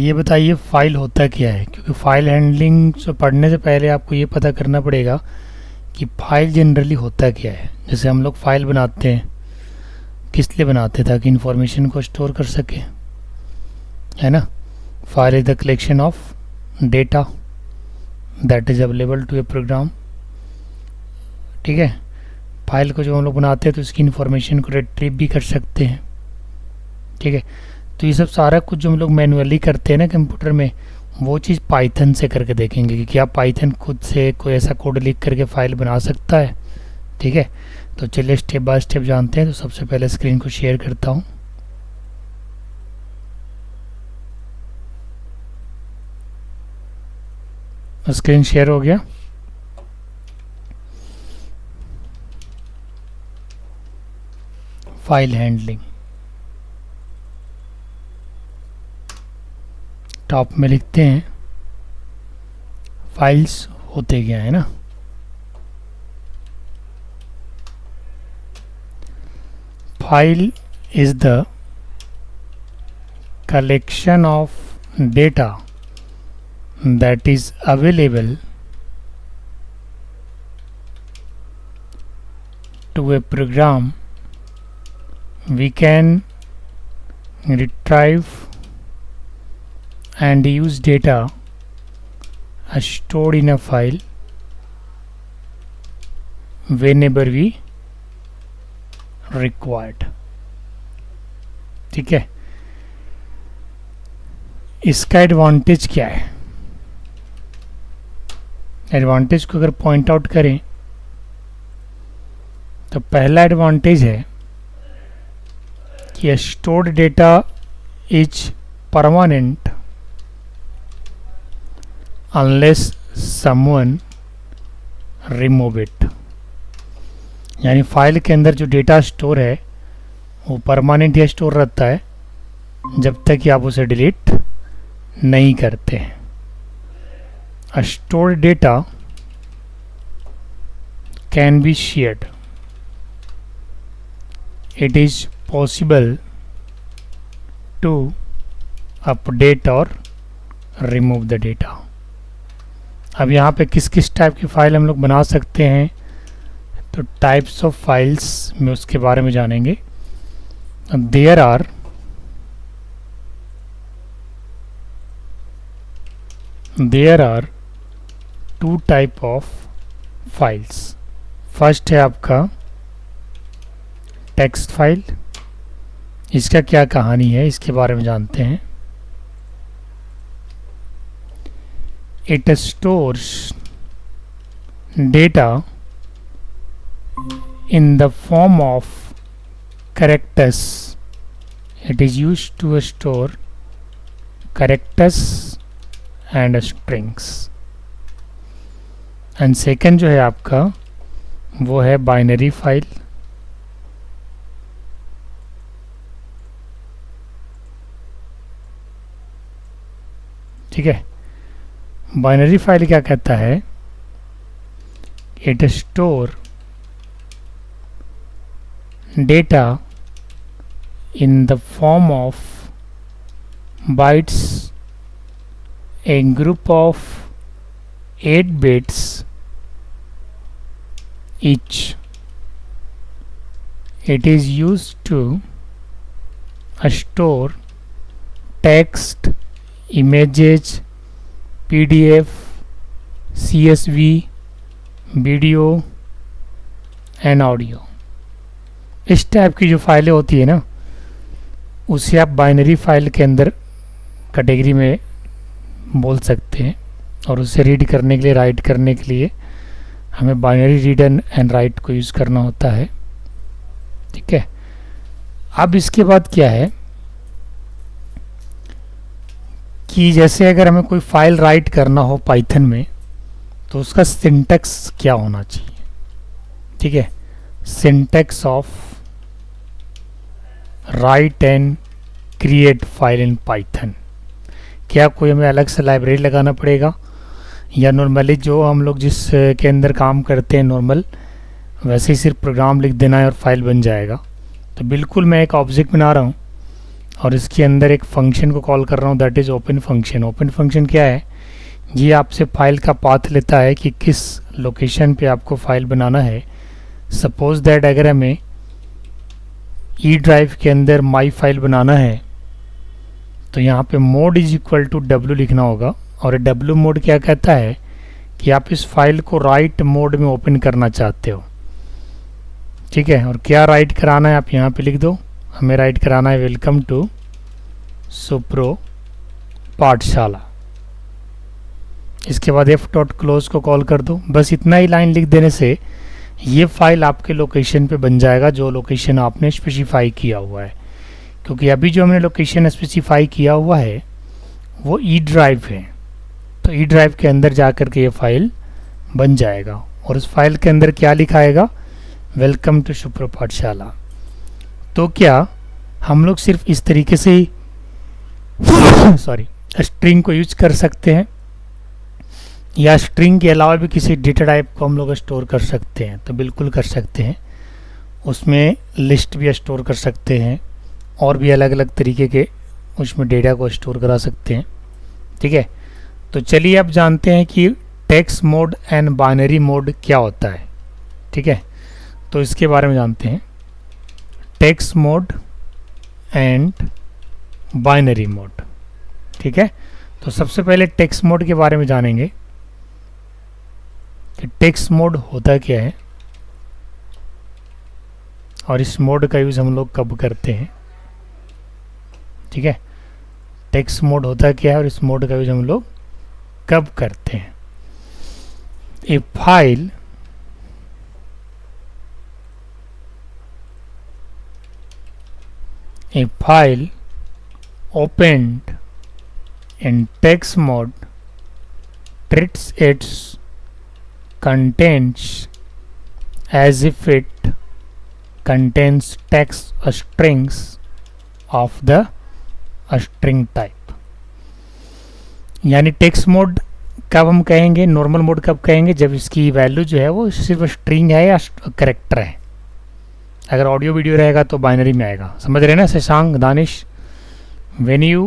ये बताइए फाइल होता क्या है, क्योंकि फाइल हैंडलिंग से पढ़ने से पहले आपको ये पता करना पड़ेगा कि फाइल जनरली होता क्या है। जैसे हम लोग फाइल बनाते हैं, किस लिए बनाते हैं? ताकि इन्फॉर्मेशन को स्टोर कर सके, है ना। File is the collection of data that is available to a program. ठीक है, फाइल को जो हम लोग बनाते हैं तो इसकी इन्फॉर्मेशन को रिट्रीव भी कर सकते हैं। ठीक है, तो ये सब सारा कुछ जो हम लोग मैनुअली करते हैं ना कंप्यूटर में, वो चीज़ पाइथन से करके देखेंगे कि क्या पाइथन खुद से कोई ऐसा कोड लिख करके फाइल बना सकता है। ठीक है, तो चलिए स्टेप बाय स्टेप जानते हैं। तो सबसे पहले स्क्रीन को शेयर करता हूँ। स्क्रीन शेयर हो गया। फाइल हैंडलिंग टॉप में लिखते हैं, फाइल्स होते क्या है ना। File is the collection of data that is available to a program. We can retrieve and use data stored in a file whenever we required. ठीक है, इसका एडवांटेज क्या है? एडवांटेज को अगर पॉइंट आउट करें तो पहला एडवांटेज है कि stored data is permanent unless someone remove it. यानी फाइल के अंदर जो डेटा स्टोर है वो परमानेंट ही स्टोर रहता है जब तक कि आप उसे डिलीट नहीं करते हैं। Stored data can be shared. It is possible to update or remove the data. अब यहाँ पे किस किस टाइप की फाइल हम लोग बना सकते हैं, तो टाइप्स ऑफ फाइल्स में उसके बारे में जानेंगे। There are two type of files. First है आपका टेक्स्ट फाइल। इसका क्या कहानी है, इसके बारे में जानते हैं। It stores data in the form of characters. It is used to store characters and strings. And second जो है आपका वो है बाइनरी फाइल। ठीक है, बाइनरी फाइल क्या कहता है? It store data in the form of bytes, a group of 8 bits each. It is used to store text, images, PDF, CSV, video and audio. इस टाइप की जो फाइलें होती है ना, उसे आप बाइनरी फाइल के अंदर कैटेगरी में बोल सकते हैं। और उसे रीड करने के लिए, राइट करने के लिए हमें बाइनरी रीड एंड राइट को यूज़ करना होता है। ठीक है, अब इसके बाद क्या है कि जैसे अगर हमें कोई फाइल राइट करना हो पाइथन में तो उसका सिंटैक्स क्या होना चाहिए। ठीक है, syntax of right and create file in Python. क्या कोई हमें अलग से लाइब्रेरी लगाना पड़ेगा, या नॉर्मली जो हम लोग जिस के अंदर काम करते हैं नॉर्मल वैसे ही सिर्फ प्रोग्राम लिख देना है और फाइल बन जाएगा? तो बिल्कुल मैं एक ऑब्जेक्ट बना रहा हूँ और इसके अंदर एक फंक्शन को कॉल कर रहा हूँ, that is open function. Open function क्या है? ये आपसे फाइल का पाथ लेता है कि किस लोकेशन पे आपको फाइल बनाना है। सपोज दैट अगर हमें ई ड्राइव के अंदर माई फाइल बनाना है तो यहाँ पे मोड इज इक्वल टू डब्ल्यू लिखना होगा। और डब्ल्यू मोड क्या कहता है कि आप इस फाइल को राइट मोड में ओपन करना चाहते हो, ठीक है। और क्या राइट कराना है आप यहाँ पे लिख दो, हमें राइट कराना है वेलकम टू सुप्रो पाठशाला। इसके बाद एफ डॉट क्लोज को कॉल कर दो। बस इतना ही लाइन लिख देने से ये फाइल आपके लोकेशन पे बन जाएगा जो लोकेशन आपने स्पेसिफाई किया हुआ है। क्योंकि अभी जो हमने लोकेशन स्पेसिफाई किया हुआ है वो ई ड्राइव है, तो ई ड्राइव के अंदर जा कर के ये फाइल बन जाएगा। और उस फाइल के अंदर क्या लिखाएगा? वेलकम टू सुप्रो पाठशाला। तो क्या हम लोग सिर्फ इस तरीके से ही सॉरी स्ट्रिंग को यूज कर सकते हैं, या स्ट्रिंग के अलावा भी किसी डेटा टाइप को हम लोग स्टोर कर सकते हैं? तो बिल्कुल कर सकते हैं। उसमें लिस्ट भी स्टोर कर सकते हैं और भी अलग अलग तरीके के उसमें डेटा को स्टोर करा सकते हैं, ठीक है। तो चलिए अब जानते हैं कि text mode and binary mode क्या होता है, ठीक है। तो इसके बारे में जानते हैं, text mode and binary mode, ठीक है। तो सबसे पहले टेक्स्ट मोड के बारे में जानेंगे कि टेक्स्ट मोड होता क्या है और इस मोड का यूज़ हम लोग कब करते हैं, ठीक है। टेक्स्ट मोड होता क्या है और इस मोड का यूज़ हम लोग कब करते हैं। ए file opened in text mode treats its contents as if it contains text strings of the string type। यानी टेक्स्ट मोड कब हम कहेंगे, नॉर्मल मोड कब कहेंगे? जब इसकी वैल्यू जो है वो सिर्फ स्ट्रिंग है या करेक्टर है। अगर ऑडियो वीडियो रहेगा तो बाइनरी में आएगा। समझ रहे हैं ना Shashank, Danish? When you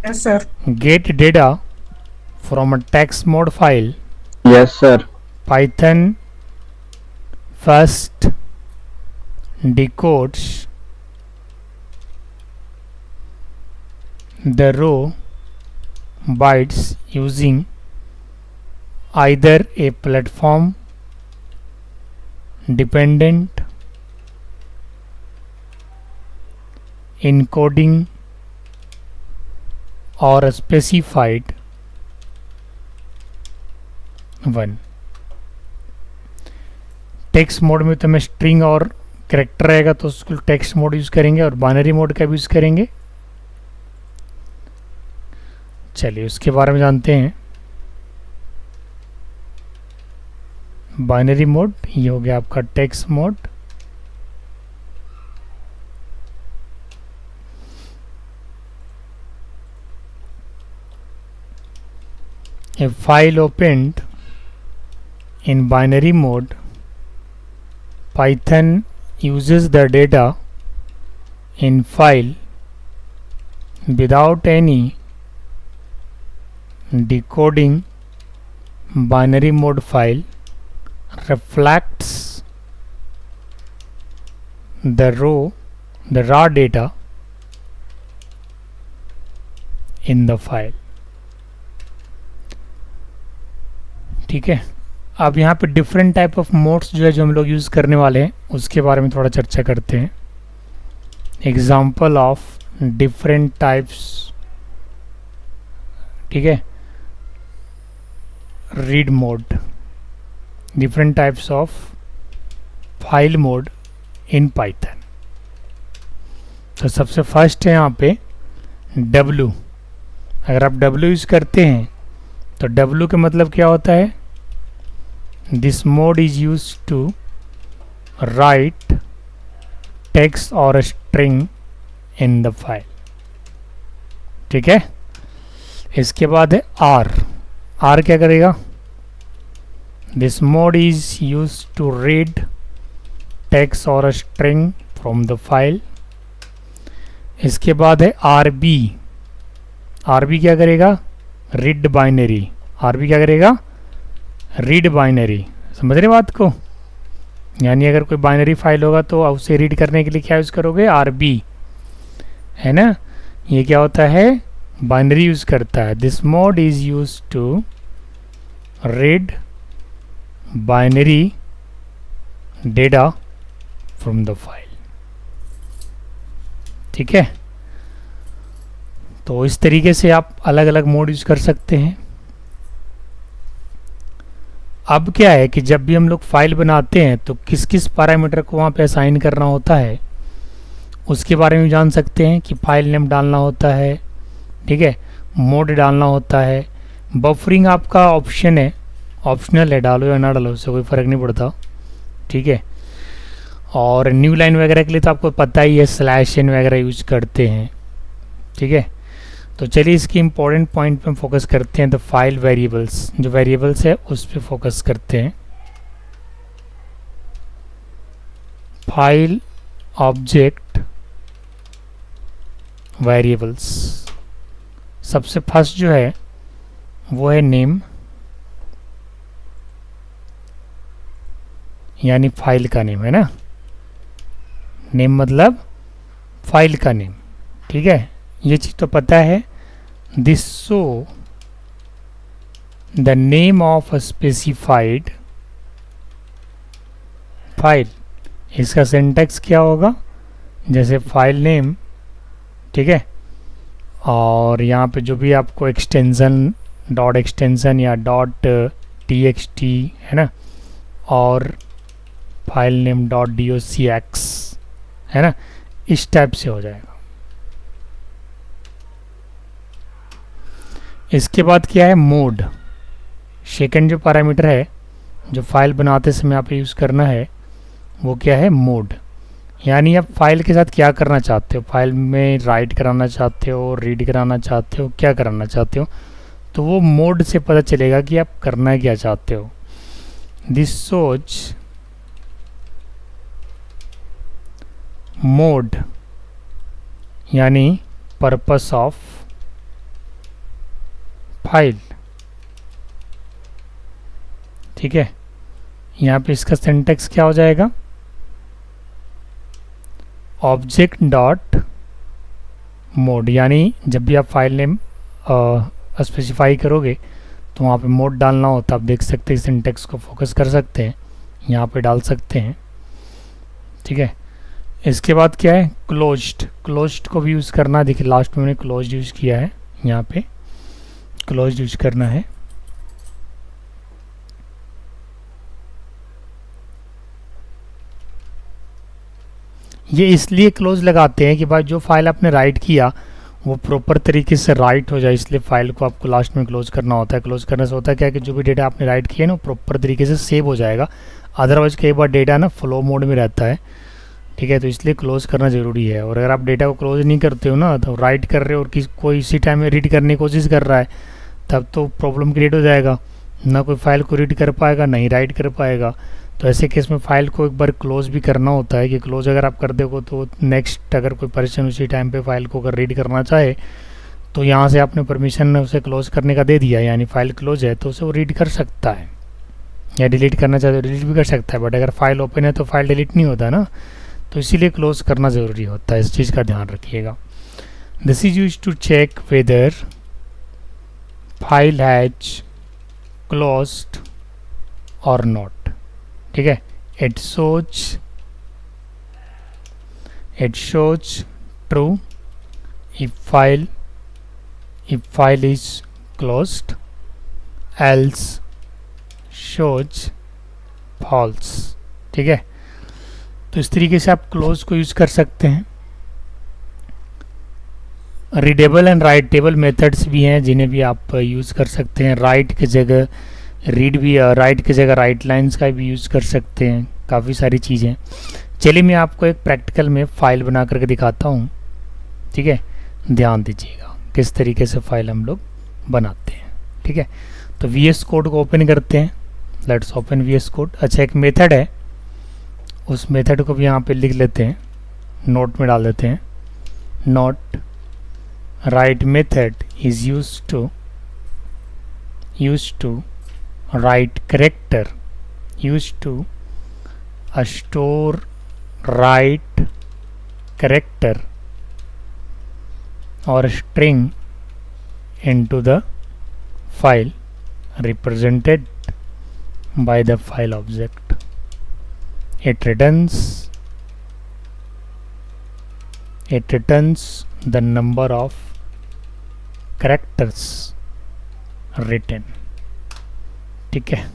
Yes, sir. get data from a text mode file, Yes, sir. Python first decodes the row bytes using either a platform dependent encoding और स्पेसिफाइड वन। टेक्स्ट मोड में तो मैं स्ट्रिंग और कैरेक्टर रहेगा तो उसको text mode use करेंगे और बाइनरी मोड का भी यूज़ करेंगे। चलिए उसके बारे में जानते हैं। बाइनरी मोड ये हो गया आपका text mode. A file opened in binary mode, Python uses the data in file without any decoding. Binary mode file reflects the raw data in the file, ठीक है। अब यहाँ पे डिफरेंट टाइप ऑफ मोड्स जो है जो हम लोग यूज़ करने वाले हैं उसके बारे में थोड़ा चर्चा करते हैं। एग्जाम्पल ऑफ डिफरेंट टाइप्स, ठीक है। Read mode, different types of file mode in Python. तो सबसे फर्स्ट है यहाँ पे W। अगर आप W यूज़ करते हैं तो W का मतलब क्या होता है? This mode is used to write text or a string in the file, ठीक है। इसके बाद है R। R क्या करेगा? This mode is used to read text or a string from the file। इसके बाद है आरबी। आरबी क्या करेगा? Read binary. आरबी क्या करेगा? Read binary. समझ रहे बात को? यानी अगर कोई बाइनरी फाइल होगा तो उसे रीड करने के लिए क्या यूज़ करोगे? आरबी, है ना। ये क्या होता है? बाइनरी यूज़ करता है। This mode is use to read binary data from the file. ठीक है, तो इस तरीके से आप अलग अलग मोड यूज़ कर सकते हैं। अब क्या है कि जब भी हम लोग फाइल बनाते हैं तो किस किस पैरामीटर को वहाँ पे असाइन करना होता है उसके बारे में जान सकते हैं कि फाइल नेम डालना होता है, ठीक है, मोड डालना होता है। बफरिंग आपका ऑप्शन है, ऑप्शनल है, डालो या ना डालो उससे कोई फ़र्क नहीं पड़ता, ठीक है। और न्यू लाइन वगैरह के लिए तो आपको पता ही है /n वगैरह यूज करते हैं, ठीक है। तो चलिए इसकी इंपॉर्टेंट पॉइंट पे हम फोकस करते हैं। द फाइल वेरिएबल्स, जो वेरिएबल्स है उस पर फोकस करते हैं। फाइल ऑब्जेक्ट वेरिएबल्स, सबसे फर्स्ट जो है वो है नेम, यानी फाइल का नेम, है ना। नेम मतलब फाइल का नेम, ठीक है, ये चीज़ तो पता है। This show the name of a specified file. इसका सिंटैक्स क्या होगा? जैसे फाइल नेम, ठीक है, और यहाँ पे जो भी आपको एक्सटेंशन, डॉट एक्सटेंशन या डॉट txt, है ना, और फाइल नेम डॉट docx, है ना, इस टाइप से हो जाएगा। इसके बाद क्या है? मोड। सेकंड जो पैरामीटर है जो फाइल बनाते समय आप यूज़ करना है वो क्या है? मोड। यानी आप फाइल के साथ क्या करना चाहते हो, फाइल में राइट कराना चाहते हो, रीड कराना चाहते हो, क्या कराना चाहते हो, तो वो मोड से पता चलेगा कि आप करना क्या चाहते हो। दिस शोज मोड, यानी पर्पस ऑफ फाइल, ठीक है। यहाँ पे इसका सिंटैक्स क्या हो जाएगा? ऑब्जेक्ट डॉट मोड, यानी जब भी आप फाइल नेम स्पेसिफाई करोगे तो वहाँ पे मोड डालना होता है। आप देख सकते हैं, सिंटैक्स को फोकस कर सकते हैं, यहाँ पे डाल सकते हैं, ठीक है। इसके बाद क्या है? क्लोज्ड। क्लोज्ड को भी यूज़ करना, देखिए लास्ट में मैंने क्लोज्ड यूज़ किया है, यहाँ पे क्लोज्ड यूज़ करना है। ये इसलिए क्लोज लगाते हैं कि भाई जो फाइल आपने राइट किया वो प्रॉपर तरीके से राइट हो जाए, इसलिए फाइल को आपको लास्ट में क्लोज करना होता है। क्लोज करने से होता है क्या है कि जो भी डेटा आपने राइट किया है ना वो प्रॉपर तरीके से सेव हो जाएगा। अदरवाइज कई बार डेटा ना फ्लो मोड में रहता है, ठीक है, तो इसलिए क्लोज करना ज़रूरी है। और अगर आप डेटा को क्लोज नहीं करते हो ना, तो राइट कर रहे हो और कोई इसी टाइम में रीड करने की कोशिश कर रहा है, तब तो प्रॉब्लम क्रिएट हो जाएगा, ना कोई फाइल को रीड कर पाएगा ना ही राइट कर पाएगा। तो ऐसे केस में फ़ाइल को एक बार क्लोज भी करना होता है कि क्लोज अगर आप कर दोगे तो नेक्स्ट अगर कोई पर्सन उसी टाइम पे फाइल को अगर रीड करना चाहे तो यहाँ से आपने परमिशन उसे क्लोज करने का दे दिया, यानी फाइल क्लोज है तो उसे वो रीड कर सकता है, या डिलीट करना चाहे तो डिलीट भी कर सकता है। बट अगर फाइल ओपन है तो फाइल डिलीट नहीं होता ना, तो इसीलिए क्लोज करना ज़रूरी होता है, इस चीज़ का ध्यान रखिएगा। This is use to check whether file has closed और नॉट, ठीक है। इट shows true if file is closed, else shows false, ठीक है। तो इस तरीके से आप क्लोज को यूज कर सकते हैं। रीडेबल एंड राइटेबल मेथड्स भी हैं जिन्हें भी आप यूज़ कर सकते हैं। राइट की जगह रीड भी, राइट की जगह राइट लाइंस का भी यूज़ कर सकते हैं, काफ़ी सारी चीज़ें। चलिए मैं आपको एक प्रैक्टिकल में फ़ाइल बना करके दिखाता हूँ, ठीक है, ध्यान दीजिएगा किस तरीके से फ़ाइल हम लोग बनाते हैं, ठीक है। तो VS कोड को ओपन करते हैं, लेट्स ओपन VS कोड। अच्छा, एक मेथड है, उस मेथड को भी यहाँ पे लिख लेते हैं, नोट में डाल देते हैं। not write method is used to write character, used to store write character or string into the file represented by the file object. It returns the number of characters written. ठीक है,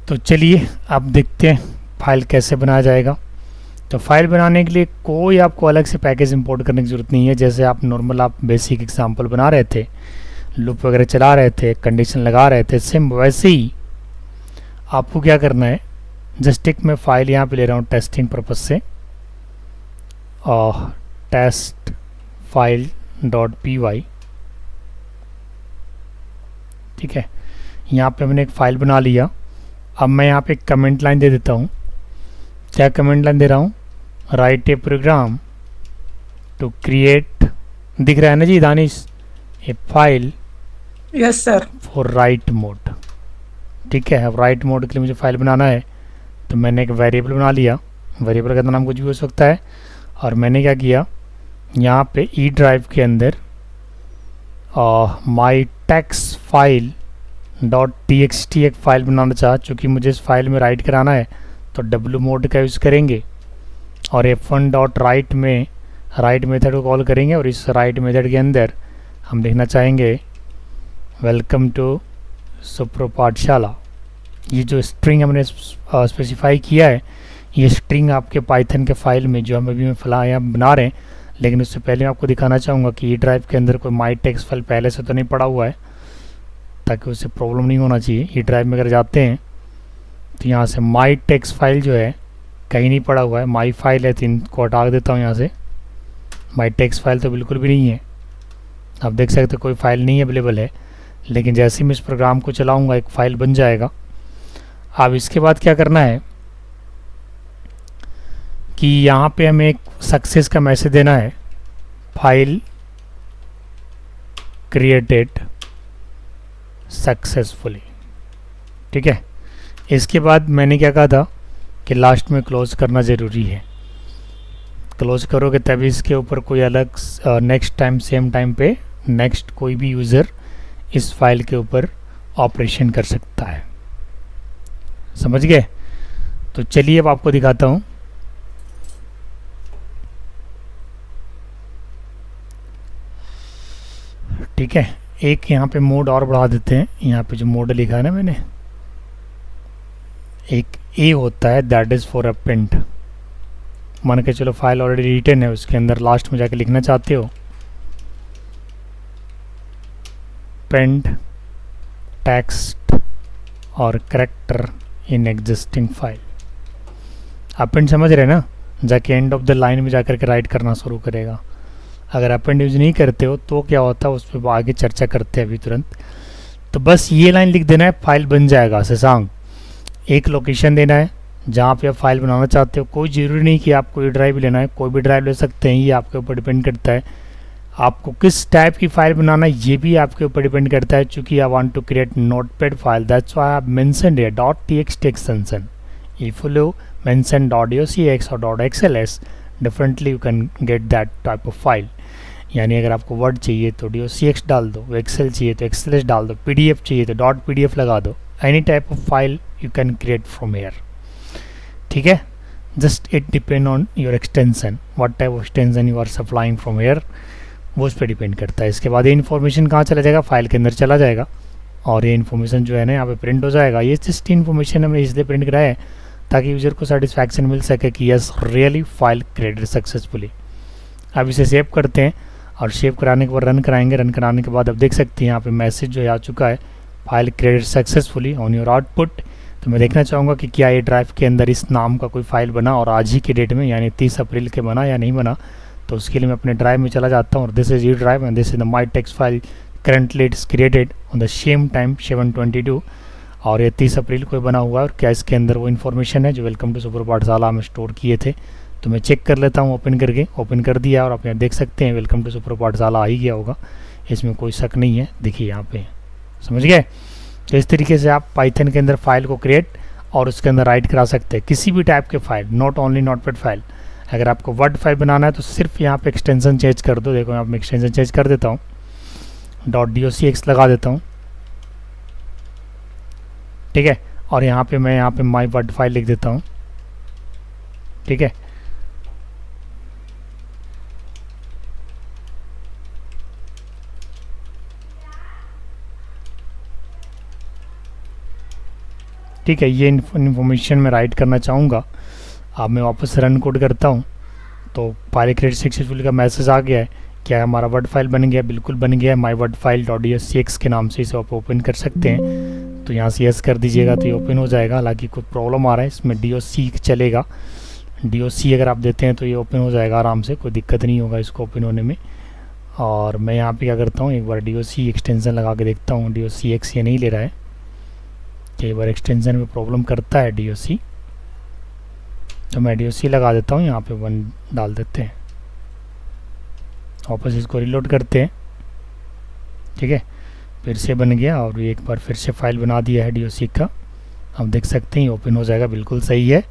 तो चलिए अब देखते हैं फाइल कैसे बनाया जाएगा। तो फाइल बनाने के लिए कोई आपको अलग से पैकेज इंपोर्ट करने की ज़रूरत नहीं है। जैसे आप नॉर्मल आप बेसिक एग्जांपल बना रहे थे, लूप वगैरह चला रहे थे, कंडीशन लगा रहे थे, सेम वैसे ही आपको क्या करना है, जस्ट एक मैं फाइल यहाँ पे ले रहा हूँ टेस्टिंग पर्पज से, और test file dot p y. ठीक है, यहाँ पे मैंने एक फ़ाइल बना लिया। अब मैं यहाँ पे एक कमेंट लाइन दे देता हूँ। क्या कमेंट लाइन दे रहा हूँ, write a program to create, दिख रहा है ना जी Danish, a file yes sir. For write mode. ठीक है, अब राइट मोड के लिए मुझे फाइल बनाना है, तो मैंने एक वेरिएबल बना लिया। वेरिएबल का नाम कुछ भी हो सकता है। और मैंने क्या किया, यहाँ पे ई ड्राइव के अंदर माई टेक्स्ट फाइल डॉट txt एक फ़ाइल बनाना चाहा। चूँकि मुझे इस फाइल में राइट कराना है तो w मोड का यूज़ करेंगे, और f1 डॉट राइट में राइट मेथड को कॉल करेंगे, और इस राइट मेथड के अंदर हम लिखना चाहेंगे वेलकम टू सुप्रो पाठशाला। ये जो स्ट्रिंग हमने स्पेसिफाई किया है, ये स्ट्रिंग आपके पाइथन के फाइल में जो हम अभी में यहाँ बना रहे हैं, लेकिन उससे पहले मैं आपको दिखाना चाहूँगा कि ई ड्राइव के अंदर कोई माई टेक्स्ट फाइल पहले से तो नहीं पड़ा हुआ है, ताकि उससे प्रॉब्लम नहीं होना चाहिए। ई ड्राइव में अगर जाते हैं तो यहाँ से माई टेक्स्ट फाइल जो है कहीं नहीं पड़ा हुआ है, माई फाइल है, तो इनको हटा देता हूँ यहाँ से। माई टेक्स्ट फाइल तो बिल्कुल भी नहीं है, आप देख सकते कोई फाइल नहीं अवेलेबल है। लेकिन जैसे ही मैं इस प्रोग्राम को चलाऊँगा एक फ़ाइल बन जाएगा। अब इसके बाद क्या करना है कि यहाँ पे हमें एक सक्सेस का मैसेज देना है, फाइल क्रिएटेड सक्सेसफुली। ठीक है, इसके बाद मैंने क्या कहा था कि लास्ट में क्लोज करना ज़रूरी है। क्लोज करोगे तभी इसके ऊपर कोई अलग नेक्स्ट टाइम सेम टाइम पे नेक्स्ट कोई भी यूज़र इस फाइल के ऊपर ऑपरेशन कर सकता है। समझ गए? तो चलिए अब आपको दिखाता हूँ। ठीक है, एक यहाँ पे मोड और बढ़ा देते हैं। यहाँ पे जो मोड लिखा है ना मैंने, एक ए होता है दैट इज़ फॉर अपेंड। मान के चलो फाइल ऑलरेडी रिटन है, उसके अंदर लास्ट में जाके लिखना चाहते हो पेंड टेक्स्ट और character in existing file. Append समझ रहे ना, जाके एंड ऑफ द लाइन में जाकर के राइट करना शुरू करेगा। अगर अपेंड यूज नहीं करते हो तो क्या होता है, उस पर आगे चर्चा करते हैं अभी तुरंत। तो बस ये लाइन लिख देना है, फाइल बन जाएगा। शशांक, एक लोकेशन देना है जहाँ पे आप फाइल बनाना चाहते हो। कोई ज़रूरी नहीं कि आपको ये ड्राइव लेना है, कोई भी ड्राइव ले सकते हैं, ये आपके ऊपर डिपेंड करता है। आपको किस टाइप की फ़ाइल बनाना है ये भी आपके ऊपर डिपेंड करता है। चूँकि I want to create notepad file, that's why I have mentioned here .txt extension. If you mention .docx और .xls differently you can get that type of file. यानी अगर आपको वर्ड चाहिए तो docx डाल दो, एक्सेल चाहिए तो xls डाल दो, pdf चाहिए तो .pdf लगा दो। Any type of file you can create from here. ठीक है, just it depend on your extension, what type of extension you are supplying from here, वो उस पर डिपेंड करता है। इसके बाद ये इन्फॉर्मेशन कहाँ चला जाएगा, फाइल के अंदर चला जाएगा, और ये इन्फॉर्मेशन जो है ना यहाँ पे प्रिंट हो जाएगा। ये जस्ट इन्फॉर्मेशन हमने इसलिए प्रिंट कराया है ताकि यूज़र को सेटिस्फैक्शन मिल सके कि yes really file created successfully. अब इसे सेव करते हैं, और सेव कराने के बाद रन कराएंगे। रन कराने के बाद अब देख सकते हैं यहाँ पे मैसेज जो है आ चुका है, file created successfully on your output. तो मैं देखना चाहूँगा कि क्या ये ड्राइव के अंदर इस नाम का कोई फाइल बना, और आज ही के डेट में यानी 30 अप्रैल के बना या नहीं बना। तो उसके लिए मैं अपने ड्राइव में चला जाता हूँ, और this is E drive and this is the my text file currently it's created on the same time 7/22, और ये 30 अप्रैल को बना हुआ है। और क्या इसके अंदर वो इन्फॉर्मेशन है जो वेलकम टू सुपर पाठशाला में स्टोर किए थे। तो मैं चेक कर लेता हूँ ओपन करके। ओपन कर दिया और आप यहाँ देख सकते हैं वेलकम टू सुपर पाठशाला आ ही गया होगा, इसमें कोई शक नहीं है। देखिए यहाँ पे, समझ गए। तो इस तरीके से आप पाइथन के अंदर फाइल को क्रिएट और उसके अंदर राइट करा सकते हैं किसी भी टाइप के file, not only notepad file. अगर आपको वर्ड फाइल बनाना है तो सिर्फ यहाँ पे एक्सटेंशन चेंज कर दो। देखो यहाँ पे एक्सटेंशन चेंज कर देता हूँ, .docx लगा देता हूँ, ठीक है। और यहाँ पे मैं माई वर्ड फाइल लिख देता हूँ, ठीक है। ठीक है, ये इन्फॉर्मेशन मैं राइट करना चाहूँगा। अब मैं वापस रन कोड करता हूँ तो फाइल क्रिएट सक्सेसफुल का मैसेज आ गया है। क्या हमारा वर्ड फाइल बन गया? बिल्कुल बन गया। माई वर्ड फाइल .docx के नाम से इसे आप ओपन कर सकते हैं। तो यहाँ से यस कर दीजिएगा तो ये ओपन हो जाएगा। हालांकि कुछ प्रॉब्लम आ रहा है इसमें, doc चलेगा। doc अगर आप देते हैं तो ये ओपन हो जाएगा आराम से, कोई दिक्कत नहीं होगा इसको ओपन होने में। और मैं यहाँ पे क्या करता हूँ, एक बार doc एक्सटेंशन लगा के देखता हूँ। docx ये नहीं ले रहा है, कई बार एक्सटेंशन में प्रॉब्लम करता है doc। तो मैं doc लगा देता हूँ, यहाँ पे 1 डाल देते हैं, वापस इसको रिलोड करते हैं, ठीक है। फिर से बन गया और एक बार फिर से फाइल बना दिया है doc का। आप देख सकते हैं ओपन हो जाएगा, बिल्कुल सही है।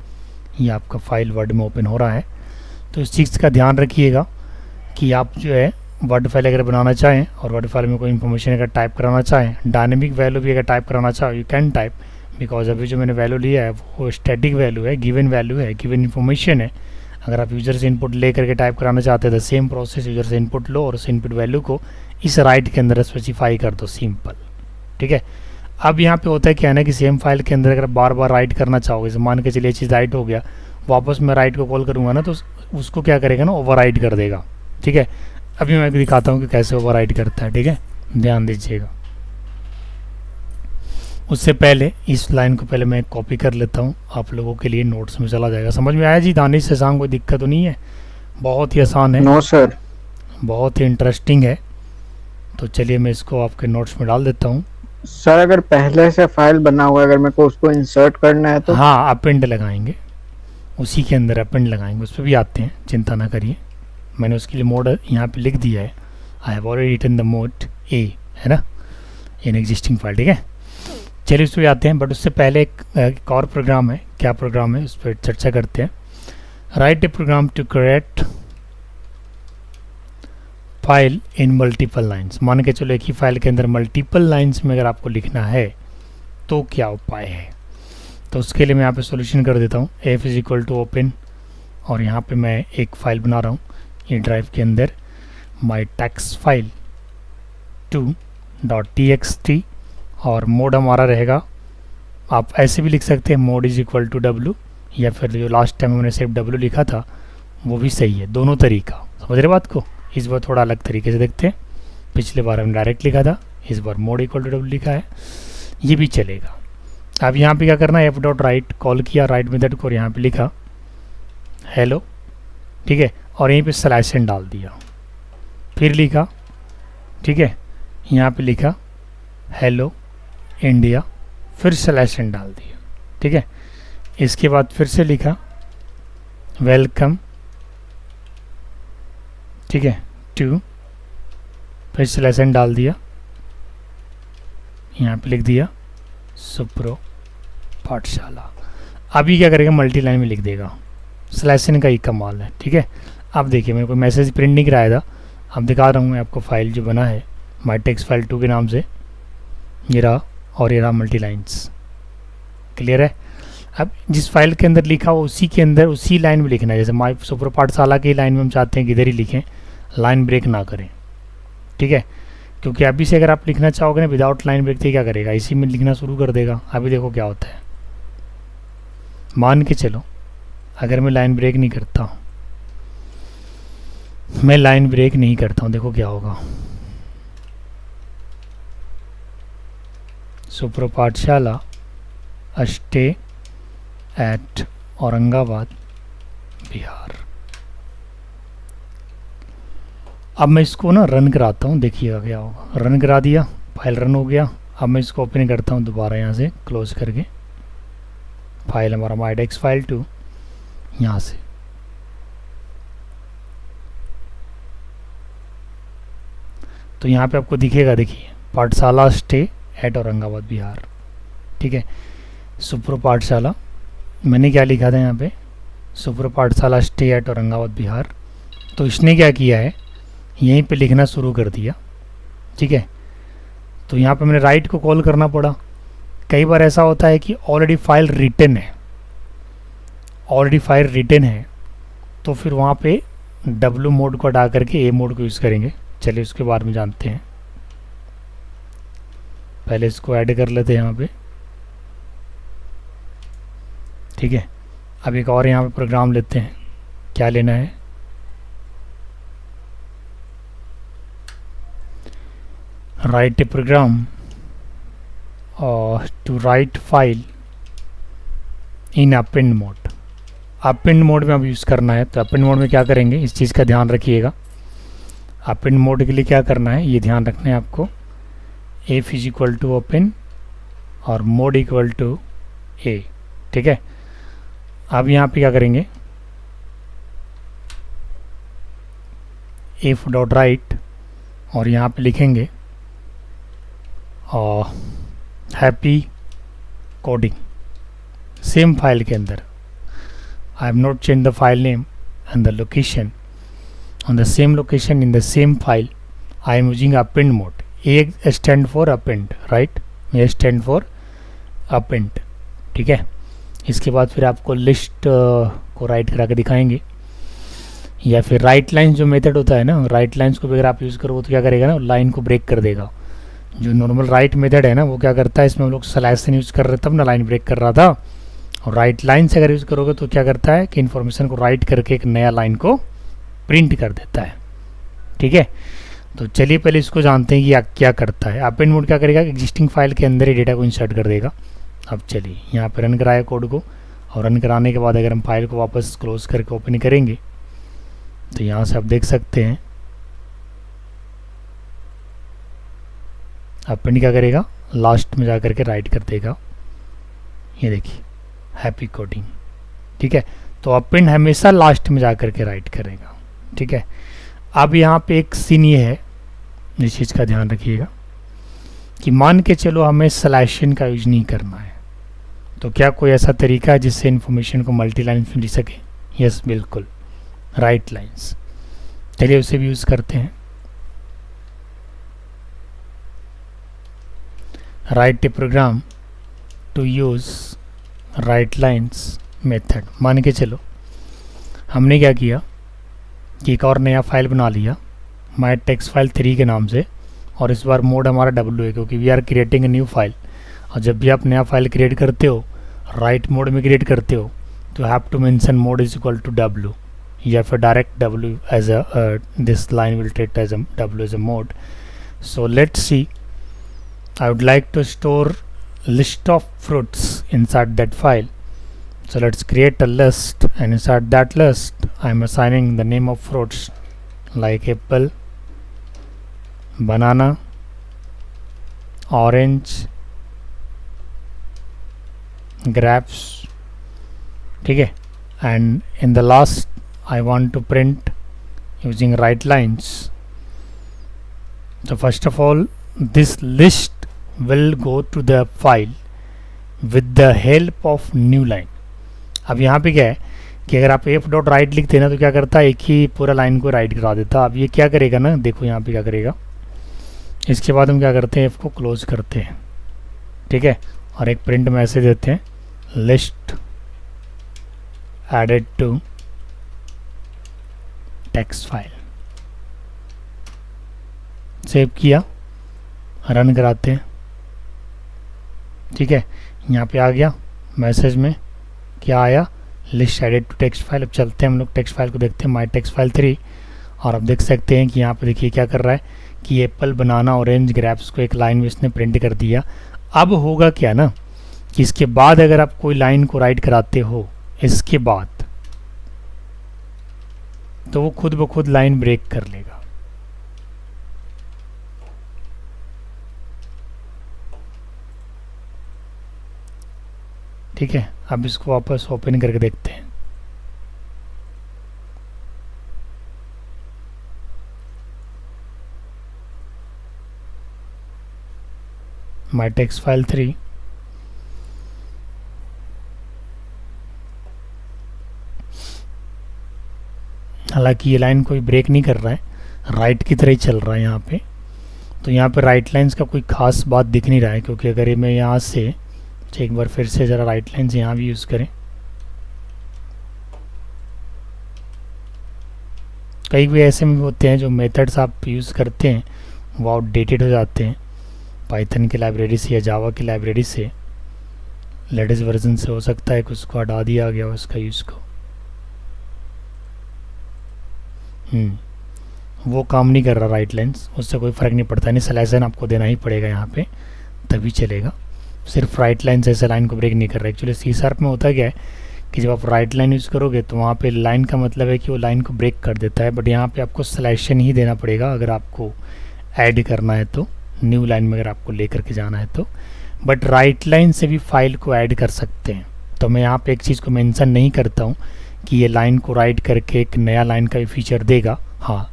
ये आपका फाइल वर्ड में ओपन हो रहा है। तो इस चीज़ का ध्यान रखिएगा कि आप जो है वर्ड फाइल अगर बनाना चाहें और वर्ड फाइल में कोई इन्फॉर्मेशन अगर टाइप कराना चाहें, डायनेमिक वैल्यू भी अगर टाइप कराना चाहो यू कैन टाइप, बिकॉज अभी जो मैंने वैल्यू लिया है वो स्टैटिक वैल्यू है, गिवन वैल्यू है, गिवन इन्फॉर्मेशन है। अगर आप यूजर से इनपुट ले करके टाइप कराना चाहते हैं तो सेम प्रोसेस, यूजर से इनपुट लो और उस इनपुट वैल्यू को इस राइट के अंदर स्पेसिफाई कर दो, सिंपल, ठीक है। अब यहाँ पे होता है क्या है ना कि सेम फाइल के अंदर अगर बार बार राइट करना चाहोगे, जैसे मान के चलिए चीज़ राइट हो गया, वापस मैं राइट को कॉल करूँगा ना तो उसको क्या करेगा ना, ओवर राइट कर देगा, ठीक है। अभी मैं दिखाता हूँ कि कैसे ओवर राइट करता है, ठीक है, ध्यान दीजिएगा। उससे पहले इस लाइन को पहले मैं कॉपी कर लेता हूँ, आप लोगों के लिए नोट्स में चला जाएगा। समझ में आया जी दानिश से सांग, कोई दिक्कत तो नहीं है? बहुत ही आसान है। No sir. बहुत ही इंटरेस्टिंग है। तो चलिए मैं इसको आपके नोट्स में डाल देता हूँ। सर अगर पहले से फाइल बना हुआ है, अगर मेरे को उसको इंसर्ट करना है तो? हाँ, अपेंड लगाएंगे, उसी के अंदर अपेंड लगाएंगे, उस पर भी आते हैं, चिंता ना करिए। मैंने उसके लिए मोड यहाँ पे लिख दिया है, I have already written the mode a, है ना, इन एग्जिस्टिंग फाइल, ठीक है। चलिए उस पर आते हैं, बट उससे पहले एक और प्रोग्राम है। क्या प्रोग्राम है उस पर चर्चा करते हैं। Write a program to create file in multiple lines. मान के चलो एक ही फाइल के अंदर मल्टीपल लाइन्स में अगर आपको लिखना है तो क्या उपाय है। तो उसके लिए मैं यहाँ पे सॉल्यूशन कर देता हूँ, f is equal to open, और यहाँ पे मैं एक फ़ाइल बना रहा हूँ ये ड्राइव के अंदर, माई टेक्स्ट फाइल 2.txt, और मोड हमारा रहेगा, आप ऐसे भी लिख सकते हैं mode is equal to W, या फिर जो लास्ट टाइम मैंने सिर्फ W लिखा था वो भी सही है, दोनों तरीका। समझ रहे बात को? इस बार थोड़ा अलग तरीके से देखते हैं। पिछले बार हमने डायरेक्ट लिखा था, इस बार मोड इक्वल टू W लिखा है, ये भी चलेगा। अब यहाँ पे क्या करना है, f.write कॉल किया राइट मेथड को, और यहाँ पे लिखा हेलो, ठीक है, और यहीं पे स्लैश एन डाल दिया, फिर लिखा, ठीक है, यहाँ पे लिखा हेलो इंडिया, फिर स्लैश एन डाल दिया, ठीक है। इसके बाद फिर से लिखा वेलकम, ठीक है, टू, फिर स्लैश एन डाल दिया, यहाँ पे लिख दिया सुप्रो पाठशाला। अभी क्या करेगा, मल्टी लाइन में लिख देगा, स्लैश एन का ही कमाल है, ठीक है। अब देखिए मेरे को मैसेज प्रिंट नहीं कराया था, अब दिखा रहा हूँ मैं आपको फाइल जो बना है माई टेक्स्ट फाइल 2 के नाम से, ये रहा, और ये रहा मल्टी लाइन्स, क्लियर है। अब जिस फाइल के अंदर लिखा हो उसी के अंदर उसी लाइन में लिखना है। जैसे माई सुपर पाठशाला की लाइन में हम चाहते हैं कि इधर ही लिखें, लाइन ब्रेक ना करें, ठीक है, क्योंकि अभी से अगर आप लिखना चाहोगे ना विदाउट लाइन ब्रेक तो क्या करेगा, इसी में लिखना शुरू कर देगा। अभी देखो क्या होता है, मान के चलो अगर मैं लाइन ब्रेक नहीं करता हूँ, मैं लाइन ब्रेक नहीं करता हूँ, देखो क्या होगा, सुपर पाठशाला स्टे एट औरंगाबाद बिहार। अब मैं इसको ना रन कराता हूँ, देखिएगा क्या होगा। रन करा दिया, फाइल रन हो गया। अब मैं इसको ओपन करता हूँ दोबारा यहाँ से क्लोज करके, फाइल हमारा माई टेक्स्ट फाइल 2 यहाँ से, तो यहाँ पे आपको दिखेगा, देखिए पाठशाला स्टे एट औरंगाबाद बिहार, ठीक है। सुप्रो पाठशाला, मैंने क्या लिखा था यहाँ पे, सुप्रो पाठशाला स्टे एट औरंगाबाद बिहार। तो इसने क्या किया है, यहीं पे लिखना शुरू कर दिया, ठीक है। तो यहाँ पे मैंने राइट को कॉल करना पड़ा। कई बार ऐसा होता है कि ऑलरेडी फाइल रिटन है, ऑलरेडी फाइल रिटन है, तो फिर वहाँ पे W मोड को हटा करके A मोड को यूज़ करेंगे। चलिए उसके बारे में जानते हैं। पहले इसको ऐड कर लेते हैं यहाँ पे, ठीक है। अब एक और यहाँ पे प्रोग्राम लेते हैं, क्या लेना है, write a program to write file in append mode. Append mode में अब यूज़ करना है, तो अपेंड मोड में क्या करेंगे, इस चीज़ का ध्यान रखिएगा। अपेंड मोड के लिए क्या करना है, ये ध्यान रखना है आपको, f is equal to open और मोड इक्वल टू ए, ठीक है। अब यहाँ पे क्या करेंगे, एफ डॉट राइट और यहाँ पे लिखेंगे हैप्पी कोडिंग, सेम फाइल के अंदर। I have not changed the file name and the location. On the same location in the same file, I am using append mode. A stand for append, right? A stand for append, ठीक है। इसके बाद फिर आपको list को right करा के दिखाएंगे, या फिर राइट लाइन जो मेथड होता है ना, राइट लाइन्स को भी अगर आप यूज़ करोगे तो क्या करेगा ना, लाइन को ब्रेक कर देगा। जो नॉर्मल राइट मेथड है ना, वो क्या करता है, इसमें हम लोग स्लैश यूज़ कर रहे तब ना लाइन ब्रेक कर रहा था, और राइट लाइन से अगर यूज़ करोगे तो क्या करता है कि इन्फॉर्मेशन को राइट करके एक नया लाइन को प्रिंट कर देता है, ठीक है। तो चलिए पहले इसको जानते हैं कि क्या करता है। अपेंड मोड क्या करेगा, एग्जिस्टिंग फाइल के अंदर ही डेटा को इंसर्ट कर देगा। अब चलिए यहाँ पर रन कराया कोड को, और रन कराने के बाद अगर हम फाइल को वापस क्लोज करके ओपन करेंगे तो यहाँ से आप देख सकते हैं अपेंड क्या करेगा, लास्ट में जा करके राइट कर देगा, ये देखिए हैप्पी कोडिंग, ठीक है। तो अपेंड हमेशा लास्ट में जा करके राइट करेगा, ठीक है। अब यहाँ पे एक सीन ये है, इस चीज़ का ध्यान रखिएगा कि मान के चलो हमें स्लैशन का यूज नहीं करना है, तो क्या कोई ऐसा तरीका है जिससे इन्फॉर्मेशन को मल्टी लाइन्स में लिख सके? यस, बिल्कुल, राइट लाइन्स। चलिए उसे भी यूज़ करते हैं। Write a program to use write lines method. मान के चलो हमने क्या किया कि एक और नया फाइल बना लिया माई टेक्स्ट फाइल 3 के नाम से, और इस बार मोड हमारा W है क्योंकि we are creating a new file. और जब भी आप नया फाइल क्रिएट करते हो, राइट मोड में क्रिएट करते हो, तो have to mention mode is equal to W, या फिर direct W as a this line will treat as a W as a mode. So let's see, I would like to store list of fruits inside that file. So let's create a list, and inside that list I'm assigning the name of fruits like apple, banana, orange, grapes, ठीक है। And in the last I want to print using right lines. So first of all, this list will go to the file with the help of new line. अब यहाँ पे क्या है कि अगर आप f डॉट राइट लिखते हैं ना, तो क्या करता है, एक ही पूरा लाइन को राइट करा देता। अब ये क्या करेगा ना, देखो यहाँ पे क्या करेगा, इसके बाद हम क्या करते हैं, f को क्लोज करते हैं, ठीक है, और एक प्रिंट मैसेज देते हैं, list added to text file. Save किया, रन कराते हैं, ठीक है। यहाँ पे आ गया मैसेज में, क्या आया, list added to text file. अब चलते हैं हम लोग टेक्स्ट फाइल को देखते हैं, माई टेक्स्ट फाइल 3, और अब देख सकते हैं कि यहाँ पे देखिए क्या कर रहा है कि एप्पल, बनाना, ऑरेंज, ग्रेप्स को एक लाइन में इसने प्रिंट कर दिया। अब होगा क्या ना कि इसके बाद अगर आप कोई लाइन को राइट कराते हो इसके बाद, तो वो खुद ब खुद लाइन ब्रेक कर लेगा। ठीक है, अब इसको वापस ओपन करके देखते हैं। माई टेक्स्ट फाइल 3, हालांकि ये लाइन कोई ब्रेक नहीं कर रहा है, राइट की तरह ही चल रहा है यहाँ पे। तो यहाँ पे राइट लाइंस का कोई खास बात दिख नहीं रहा है, क्योंकि अगर ये मैं यहाँ से एक बार फिर से ज़रा राइट लाइंस यहाँ भी यूज़ करें, कई भी ऐसे में होते हैं जो मेथड्स आप यूज़ करते हैं वो आउटडेटेड हो जाते हैं पाइथन की लाइब्रेरी से या जावा की लाइब्रेरी से। लेटेस्ट वर्जन से हो सकता है कि उसको हटा दिया गया हो उसका यूज़ को। वो काम नहीं कर रहा राइट लाइन्स, उससे कोई फ़र्क नहीं पड़ता, नहीं सिलेक्शन आपको देना ही पड़ेगा यहाँ पे तभी चलेगा। सिर्फ राइट लाइन ऐसे लाइन को ब्रेक नहीं कर रहा। एक्चुअली सी शार्प में होता क्या है कि जब आप राइट लाइन यूज़ करोगे तो वहाँ पे लाइन का मतलब है कि वो लाइन को ब्रेक कर देता है, बट यहाँ पे आपको सिलेक्शन ही देना पड़ेगा अगर आपको ऐड करना है तो, न्यू लाइन में अगर आपको लेकर के जाना है तो। बट राइट लाइन से भी फाइल को ऐड कर सकते हैं। तो मैं यहाँ पे एक चीज़ को मेंशन नहीं करता हूँ कि ये लाइन को राइट करके एक नया लाइन का भी फीचर देगा। हाँ,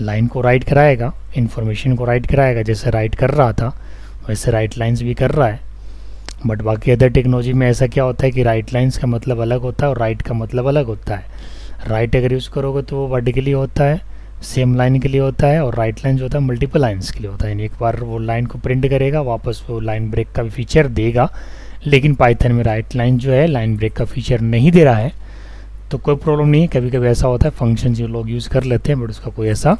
लाइन को राइट कराएगा, इन्फॉर्मेशन को राइट कराएगा, जैसे राइट कर रहा था वैसे राइट लाइन्स भी कर रहा है। बट बाकी अदर टेक्नोलॉजी में ऐसा क्या होता है कि राइट लाइन्स का मतलब अलग होता है और राइट का मतलब अलग होता है। राइट अगर यूज़ करोगे तो वो वर्टिकली होता है, सेम लाइन के लिए होता है, और राइट लाइन जो होता है मल्टीपल लाइन्स के लिए होता है। यानी एक बार वो लाइन को प्रिंट करेगा, वापस वो लाइन ब्रेक का भी फीचर देगा। लेकिन पाइथन में राइट लाइन जो है लाइन ब्रेक का फीचर नहीं दे रहा है, तो कोई प्रॉब्लम नहीं है। कभी कभी ऐसा होता है फंक्शन जो लोग यूज़ कर लेते हैं बट उसका कोई ऐसा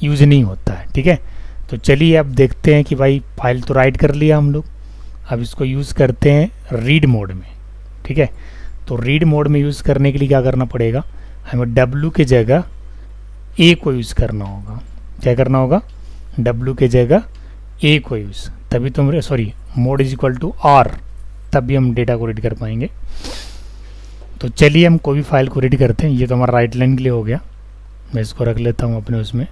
यूज़ नहीं होता है। ठीक है, तो चलिए अब देखते हैं कि भाई फाइल तो राइट कर लिया हम लोग, अब इसको यूज़ करते हैं रीड मोड में। ठीक है, तो रीड मोड में यूज़ करने के लिए क्या करना पड़ेगा, हमें W के जगह A को यूज़ करना होगा। क्या करना होगा, W के जगह A को यूज़, तभी तुम mode is equal to R, तभी हम डेटा को रीड कर पाएंगे। तो चलिए हम कोई भी फाइल को रीड करते हैं। ये तो हमारा राइट लाइन के लिए हो गया, मैं इसको रख लेता हूँ अपने उसमें।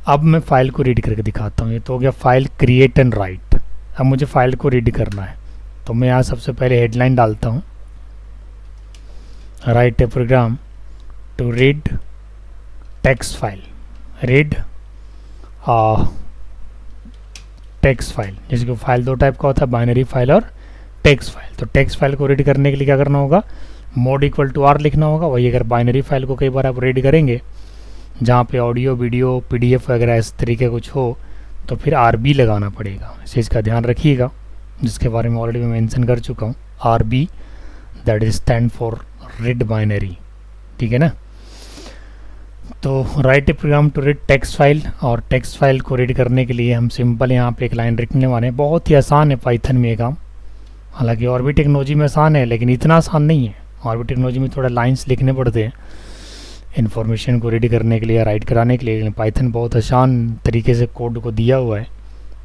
अब मैं फाइल को रीड करके दिखाता हूँ। ये तो हो गया फाइल क्रिएट एंड राइट। अब मुझे फाइल को रीड करना है तो मैं यहाँ सबसे पहले हेडलाइन डालता हूँ, write a program to read text file, read text file. जैसे कि फाइल दो टाइप का होता है, बाइनरी फाइल और टेक्स्ट फाइल। तो टेक्स्ट फाइल को रीड करने के लिए क्या करना होगा, मोड इक्वल टू R लिखना होगा। वही अगर बाइनरी फाइल को कई बार आप रीड करेंगे जहाँ पे ऑडियो वीडियो PDF वगैरह इस तरीके कुछ हो तो फिर RB लगाना पड़ेगा। इस चीज़ का ध्यान रखिएगा, जिसके बारे में ऑलरेडी मैं मेंशन कर चुका हूँ। RB that is stand for read binary. ठीक है ना। तो write a program to read text file, और टेक्स्ट फाइल को रीड करने के लिए हम सिंपल यहाँ पे एक लाइन लिखने वाले हैं। बहुत ही आसान है पाइथन में ये काम, हालांकि और भी टेक्नोलॉजी में आसान है लेकिन इतना आसान नहीं है। और भी टेक्नोलॉजी में थोड़ा लाइंस लिखने पड़ते हैं इन्फॉर्मेशन को रीड करने के लिए, राइट कराने के लिए, लेकिन पाइथन बहुत आसान तरीके से कोड को दिया हुआ है।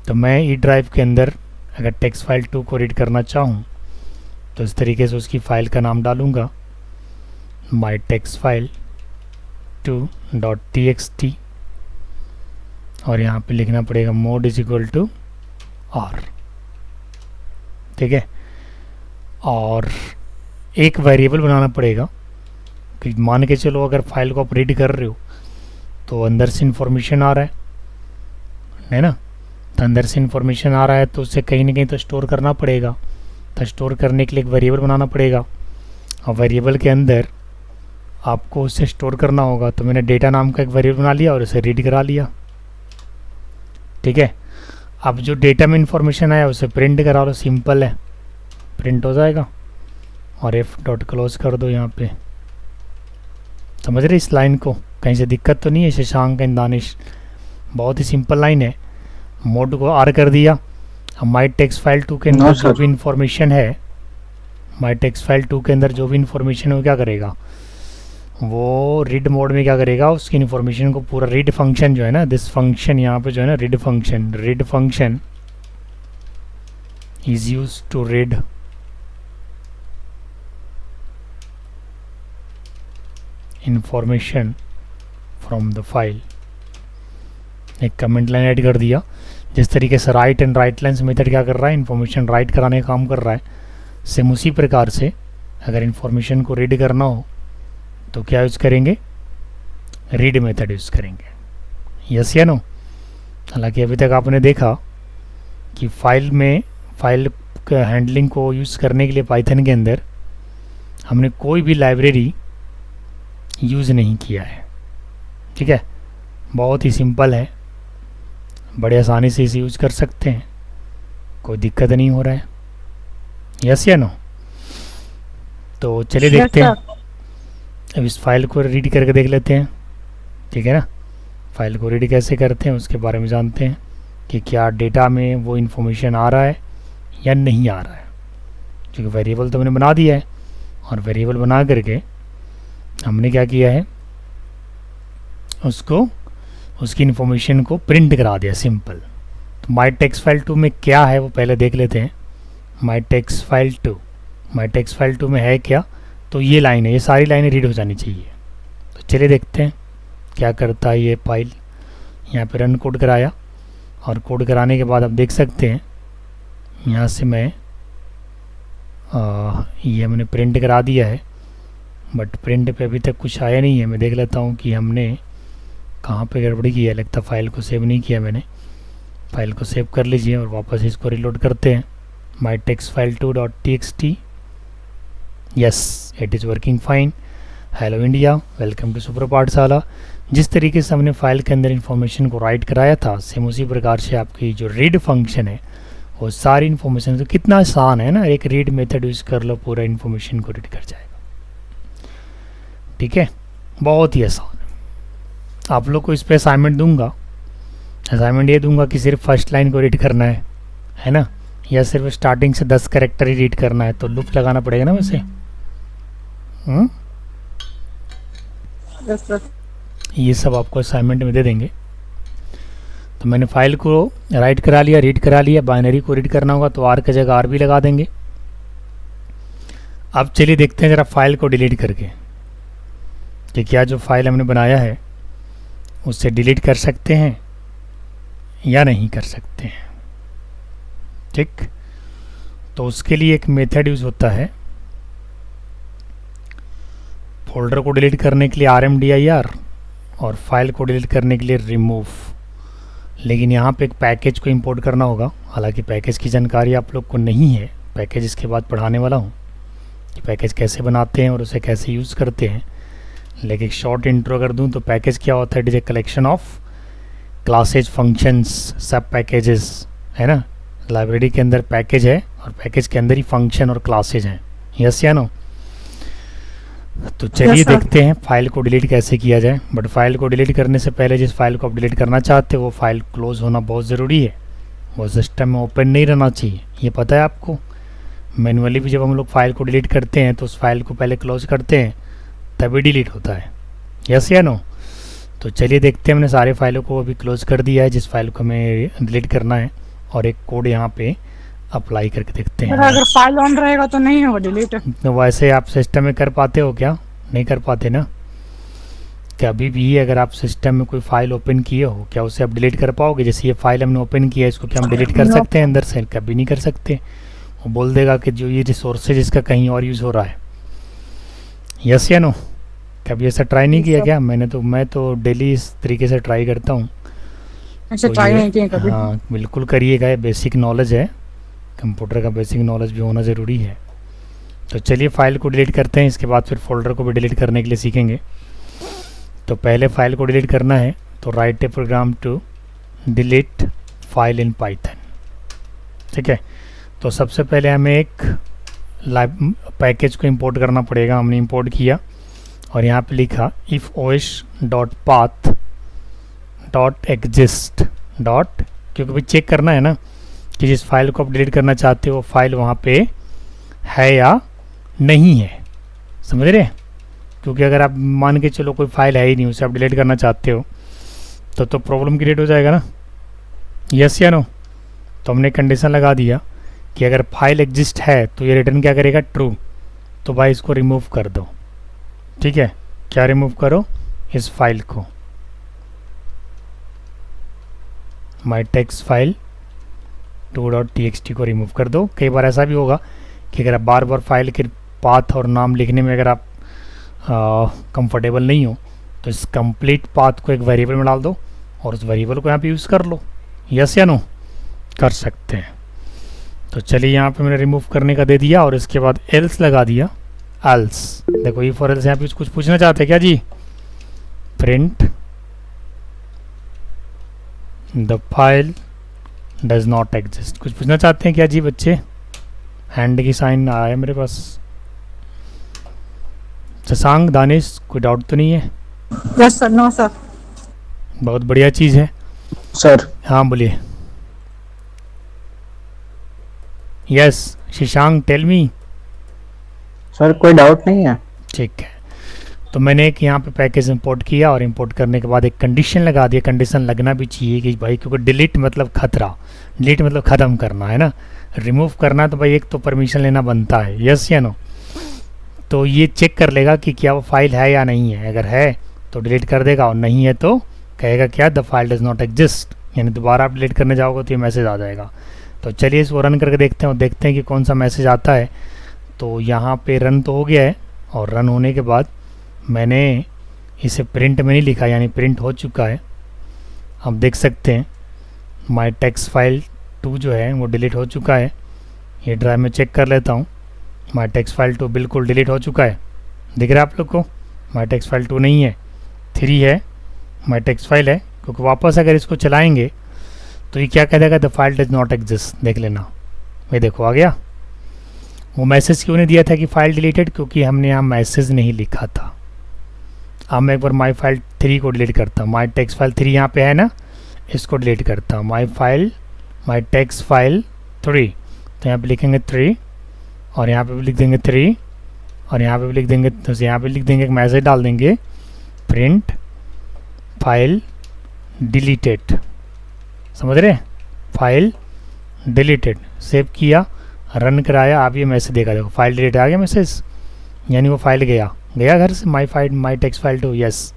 तो मैं ई ड्राइव के अंदर अगर टेक्स्ट फाइल 2 को रीड करना चाहूँ तो इस तरीके से उसकी फ़ाइल का नाम डालूँगा माई टेक्स्ट फाइल 2.txt, और यहाँ पे लिखना पड़ेगा mode is equal to R। ठीक है, और एक वेरिएबल बनाना पड़ेगा कि मान के चलो अगर फाइल को आप रीड कर रहे हो तो अंदर से इन्फॉर्मेशन आ रहा है ना, तो अंदर से इन्फॉर्मेशन आ रहा है तो उसे कहीं ना कहीं तो स्टोर करना पड़ेगा। तो स्टोर करने के लिए एक वेरिएबल बनाना पड़ेगा, और वेरिएबल के अंदर आपको उसे स्टोर करना होगा। तो मैंने डेटा नाम का एक वेरिएबल बना लिया और उसे रीड करा लिया। ठीक है, अब जो डेटा में इन्फॉर्मेशन आया उसे प्रिंट करा लो, सिंपल है, प्रिंट हो जाएगा। और एफ डॉट क्लोज कर दो यहाँ पे। समझ रहे इस लाइन को, कहीं से दिक्कत तो नहीं है शशांक एंड दानिश, बहुत ही सिंपल लाइन है। मोड को R कर दिया। अब माई टेक्स्ट फाइल 2 के अंदर जो भी इंफॉर्मेशन है, माई टेक्स्ट फाइल 2 के अंदर जो भी इंफॉर्मेशन है वो क्या करेगा, वो रीड मोड में क्या करेगा, उसकी इन्फॉर्मेशन को पूरा रीड फंक्शन जो है ना, दिस फंक्शन यहाँ पे जो है ना read function is use to read information from the file. एक कमेंट लाइन ऐड कर दिया। जिस तरीके से write and write lines method क्या कर रहा है, इन्फॉर्मेशन राइट कराने का काम कर रहा है, सेम उसी प्रकार से अगर इन्फॉर्मेशन को रीड करना हो तो क्या यूज़ करेंगे, रीड मेथड यूज़ करेंगे। यस या नो। हालांकि अभी तक आपने देखा कि फाइल हैंडलिंग को यूज़ करने के लिए पाइथन के अंदर हमने कोई भी लाइब्रेरी यूज़ नहीं किया है। ठीक है, बहुत ही सिंपल है, बड़े आसानी से इसे यूज़ कर सकते हैं, कोई दिक्कत नहीं हो रहा है। यस या नो? तो चलिए देखते हैं, अब इस फाइल को रीड करके देख लेते हैं। ठीक है ना, फाइल को रीड कैसे करते हैं उसके बारे में जानते हैं कि क्या डेटा में वो इन्फॉर्मेशन आ रहा है या नहीं आ रहा है। क्योंकि वेरिएबल तो हमने बना दिया है, और वेरिएबल बना करके हमने क्या किया है, उसकी इन्फॉर्मेशन को प्रिंट करा दिया, सिंपल। तो माई टेक्स्ट फाइल 2 में क्या है वो पहले देख लेते हैं। माई टेक्स्ट फाइल 2 में है क्या, तो ये लाइन है, ये सारी लाइनें रीड हो जानी चाहिए। तो चलिए देखते हैं क्या करता है ये फाइल। यहाँ पे रन कोड कराया, और कोड कराने के बाद आप देख सकते हैं यहाँ से मैं ये मैंने प्रिंट करा दिया है, बट प्रिंट पे अभी तक कुछ आया नहीं है। मैं देख लेता हूँ कि हमने कहाँ पे गड़बड़ी की है। लगता फाइल को सेव नहीं किया मैंने। फाइल को सेव कर लीजिए और वापस इसको रिलोड करते हैं। My text file 2.txt, yes it is working fine. Hello India, welcome to super Pathshala. जिस तरीके से हमने फाइल के अंदर इन्फॉर्मेशन को राइट कराया था, सेम उसी प्रकार से आपकी जो रीड फंक्शन है वो सारी इन्फॉर्मेशन, तो कितना आसान है ना, एक रीड मेथड यूज़ कर लो, पूरा इन्फॉर्मेशन को रीड कर जाएगा। ठीक है, बहुत ही आसान है। आप लोग को इस पर असाइनमेंट दूंगा। असाइनमेंट ये दूंगा कि सिर्फ फर्स्ट लाइन को रीड करना है ना, या सिर्फ स्टार्टिंग से 10 कैरेक्टर ही रीड करना है। तो लूप लगाना पड़ेगा ना वैसे। ये सब आपको असाइनमेंट में दे देंगे। तो मैंने फाइल को राइट करा लिया, रीड करा लिया। बाइनरी को रीड करना होगा तो आर की जगह आर भी लगा देंगे। अब चलिए देखते हैं ज़रा फाइल को डिलीट करके कि क्या जो फाइल हमने बनाया है उससे डिलीट कर सकते हैं या नहीं कर सकते हैं। ठीक, तो उसके लिए एक मेथड यूज़ होता है फोल्डर को डिलीट करने के लिए rmdir, और फाइल को डिलीट करने के लिए रिमूव। लेकिन यहाँ पे एक पैकेज को इंपोर्ट करना होगा। हालांकि पैकेज की जानकारी आप लोग को नहीं है, पैकेज इसके बाद पढ़ाने वाला हूँ कि पैकेज कैसे बनाते हैं और उसे कैसे यूज़ करते हैं। लेकिन एक शॉर्ट इंट्रो अगर दूँ तो पैकेज क्या होता है, it is a collection of classes, functions, सब पैकेजेस, है ना। लाइब्रेरी के अंदर पैकेज है और पैकेज के अंदर ही फंक्शन और क्लासेज हैं। यस या नो? तो चलिए देखते हैं फाइल को डिलीट कैसे किया जाए। बट फाइल को डिलीट करने से पहले जिस फाइल को आप डिलीट करना चाहते हो वो फाइल क्लोज होना बहुत ज़रूरी है। वो सिस्टम में ओपन नहीं रहना चाहिए, ये पता है आपको। मैनुअली भी जब हम लोग फाइल को डिलीट करते हैं तो उस फाइल को पहले क्लोज करते हैं, तभी डिलीट होता है। यस या नो? तो चलिए देखते हैं। मैंने सारे फाइलों को अभी क्लोज कर दिया है जिस फाइल को हमें डिलीट करना है, और एक कोड यहाँ पे अप्लाई करके देखते हैं। अगर फाइल ऑन रहेगा तो नहीं होगा डिलीट। तो वैसे आप सिस्टम में कर पाते हो क्या? नहीं कर पाते ना। कभी भी अगर आप सिस्टम में कोई फाइल ओपन किए हो, क्या उसे आप डिलीट कर पाओगे? जैसे ये फाइल हमने ओपन किया है, इसको क्या हम डिलीट कर सकते हैं अंदर से? कभी नहीं कर सकते। वो बोल देगा कि जो ये रिसोर्सेज इसका कहीं और यूज़ हो रहा है। यस या नो? कभी ऐसा ट्राई नहीं किया क्या? मैं तो डेली इस तरीके से ट्राई करता हूँ। ऐसे ट्राई नहीं किया कभी। हाँ बिल्कुल करिएगा, ये बेसिक नॉलेज है, कंप्यूटर का बेसिक नॉलेज भी होना ज़रूरी है। तो चलिए फाइल को डिलीट करते हैं, इसके बाद फिर फोल्डर को भी डिलीट करने के लिए सीखेंगे। तो पहले फाइल को डिलीट करना है तो write a program to delete file in Python. ठीक है, तो सबसे पहले हमें एक पैकेज को इंपोर्ट करना पड़ेगा। हमने इंपोर्ट किया और यहाँ पे लिखा इफ़ os.path .exist क्योंकि भाई चेक करना है ना कि जिस फाइल को आप डिलीट करना चाहते हो वो फाइल वहाँ पे है या नहीं है। समझ रहे हैं? क्योंकि अगर आप मान के चलो कोई फाइल है ही नहीं, उसे आप डिलीट करना चाहते हो तो प्रॉब्लम क्रिएट हो जाएगा ना। यस या नो? तो हमने कंडीशन लगा दिया कि अगर फाइल एग्जिस्ट है तो ये रिटर्न क्या करेगा? ट्रू। तो भाई इसको रिमूव कर दो। ठीक है, क्या रिमूव करो? इस फाइल को, माई टेक्स्ट फाइल 2.txt को रिमूव कर दो। कई बार ऐसा भी होगा कि अगर आप बार बार फाइल के पाथ और नाम लिखने में अगर आप कंफर्टेबल नहीं हो तो इस कंप्लीट पाथ को एक वेरिएबल में डाल दो और उस वेरिएबल को यहाँ पे यूज़ कर लो। यस या नो, कर सकते हैं। तो चलिए यहाँ पे मैंने रिमूव करने का दे दिया और इसके बाद एल्स लगा दिया। एल्स देखो ई फॉर एल्स, यहाँ पे कुछ पूछना चाहते हैं क्या जी? Print the file does not exist, कुछ पूछना चाहते हैं क्या जी बच्चे? हैंड की साइन आया है मेरे पास। शशांक, दानिश, कोई डाउट तो नहीं है? Yes sir, no sir. बहुत बढ़िया चीज़ है। सर हाँ बोलिए। Yes Shashank, tell me. Sir कोई डाउट नहीं है। ठीक है, तो मैंने एक यहाँ पे पैकेज इंपोर्ट किया और इंपोर्ट करने के बाद एक कंडीशन लगा दिया। कंडीशन लगना भी चाहिए कि भाई, क्योंकि डिलीट मतलब खतरा, डिलीट मतलब ख़त्म करना है ना, रिमूव करना तो भाई एक तो परमिशन लेना बनता है, यस या नो। तो ये चेक कर लेगा कि क्या वो फाइल है या नहीं है। अगर है तो डिलीट कर देगा और नहीं है तो कहेगा क्या, the file does not exist, यानी दोबारा आप डिलीट करने जाओगे तो ये मैसेज आ जाएगा। तो चलिए इसको रन करके देखते हैं और देखते हैं कि कौन सा मैसेज आता है। तो यहाँ पे रन तो हो गया है और रन होने के बाद मैंने इसे प्रिंट में नहीं लिखा, यानी प्रिंट हो चुका है। आप देख सकते हैं माई टेक्स्ट फाइल 2 जो है वो डिलीट हो चुका है। ये ड्राइव में चेक कर लेता हूँ, माई टेक्स्ट फाइल 2 बिल्कुल डिलीट हो चुका है। दिख रहा है आप लोग को? माई टेक्स्ट फाइल 2 नहीं है, 3 है माई टेक्स्ट फाइल है। क्योंकि वापस अगर इसको चलाएंगे तो ये क्या कह देगा, the file does not exist. देख लेना, ये देखो आ गया। वो मैसेज क्यों नहीं दिया था कि फाइल डिलीटेड? क्योंकि हमने यहाँ मैसेज नहीं लिखा था। अब मैं एक बार माई फाइल 3 को डिलीट करता हूँ। माई टेक्स्ट फाइल 3 यहाँ पे है ना, इसको डिलीट करता हूँ। माई टेक्स्ट फाइल 3, तो यहाँ पे लिखेंगे 3 और यहाँ पे भी लिख देंगे 3 और यहाँ पे भी लिख देंगे, तो यहाँ पे लिख देंगे, एक मैसेज डाल देंगे, प्रिंट फाइल डिलीटेड। समझ रहे? File deleted. सेव किया, रन कराया, आप ये मैसेज देखा, देखो फाइल डिलीट आ गया मैसेज, यानी वो फाइल गया घर से। माई टेक्स्ट फाइल 2 यस।